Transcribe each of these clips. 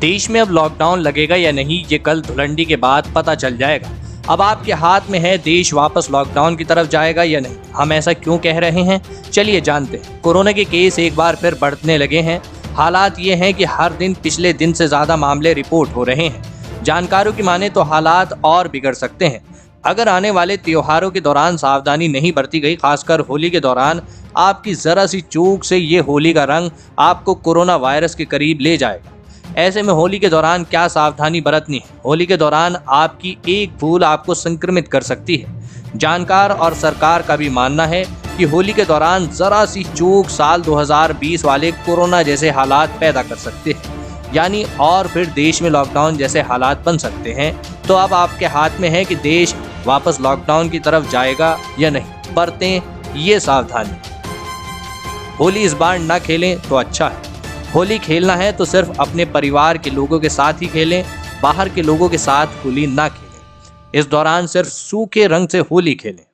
देश में अब लॉकडाउन लगेगा या नहीं, ये कल धुलंडी के बाद पता चल जाएगा। अब आपके हाथ में है, देश वापस लॉकडाउन की तरफ जाएगा या नहीं। हम ऐसा क्यों कह रहे हैं, चलिए जानते हैं। कोरोना के केस एक बार फिर बढ़ने लगे हैं। हालात ये हैं कि हर दिन पिछले दिन से ज़्यादा मामले रिपोर्ट हो रहे हैं। जानकारों की माने तो हालात और बिगड़ सकते हैं अगर आने वाले त्योहारों के दौरान सावधानी नहीं बरती गई। खासकर होली के दौरान आपकी ज़रा सी चूक से ये होली का रंग आपको कोरोना वायरस के करीब ले जाएगा। ऐसे में होली के दौरान क्या सावधानी बरतनी है? होली के दौरान आपकी एक भूल आपको संक्रमित कर सकती है। जानकार और सरकार का भी मानना है कि होली के दौरान ज़रा सी चूक साल 2020 वाले कोरोना जैसे हालात पैदा कर सकते हैं, यानी और फिर देश में लॉकडाउन जैसे हालात बन सकते हैं। तो अब आपके हाथ में है कि देश वापस लॉकडाउन की तरफ जाएगा या नहीं। बरतें ये सावधानी। होली इस बार ना खेलें तो अच्छा है। होली खेलना है तो सिर्फ अपने परिवार के लोगों के साथ ही खेलें, बाहर के लोगों के साथ होली ना खेलें। इस दौरान सिर्फ सूखे रंग से होली खेलें,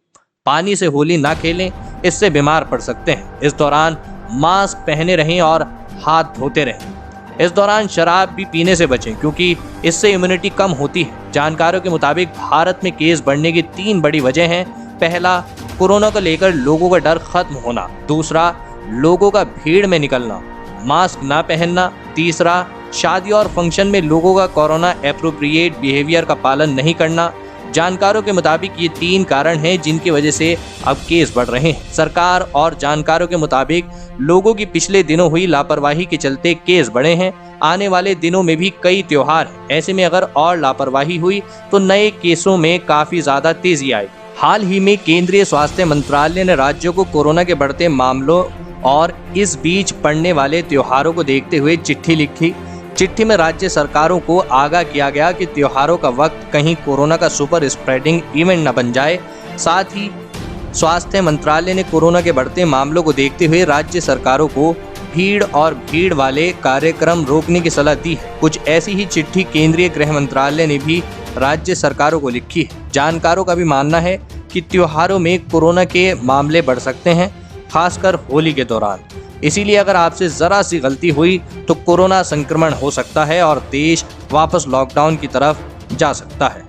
पानी से होली ना खेलें, इससे बीमार पड़ सकते हैं। इस दौरान मास्क पहने रहें और हाथ धोते रहें। इस दौरान शराब भी पीने से बचें क्योंकि इससे इम्यूनिटी कम होती है। जानकारों के मुताबिक भारत में केस बढ़ने की 3 बड़ी वजह हैं। पहला, कोरोना को लेकर लोगों का डर खत्म होना। दूसरा, लोगों का भीड़ में निकलना, मास्क ना पहनना। तीसरा, शादी और फंक्शन में लोगों का कोरोना एप्रोप्रिएट बिहेवियर का पालन नहीं करना। जानकारों के मुताबिक ये 3 कारण हैं जिनकी वजह से अब केस बढ़ रहे हैं। सरकार और जानकारों के मुताबिक लोगों की पिछले दिनों हुई लापरवाही के चलते केस बढ़े हैं। आने वाले दिनों में भी कई त्योहार हैं। ऐसे में अगर और लापरवाही हुई तो नए केसों में काफ़ी ज़्यादा तेजी आएगी। हाल ही में केंद्रीय स्वास्थ्य मंत्रालय ने राज्यों को कोरोना के बढ़ते मामलों और इस बीच पड़ने वाले त्योहारों को देखते हुए चिट्ठी लिखी। चिट्ठी में राज्य सरकारों को आगाह किया गया कि त्योहारों का वक्त कहीं कोरोना का सुपर स्प्रेडिंग इवेंट न बन जाए। साथ ही स्वास्थ्य मंत्रालय ने कोरोना के बढ़ते मामलों को देखते हुए राज्य सरकारों को भीड़ वाले कार्यक्रम रोकने की सलाह दी है। कुछ ऐसी ही चिट्ठी केंद्रीय गृह मंत्रालय ने भी राज्य सरकारों को लिखी है। जानकारों का भी मानना है कि त्योहारों में कोरोना के मामले बढ़ सकते हैं, खासकर होली के दौरान। इसीलिए अगर आपसे ज़रा सी गलती हुई तो कोरोना संक्रमण हो सकता है और देश वापस लॉकडाउन की तरफ जा सकता है।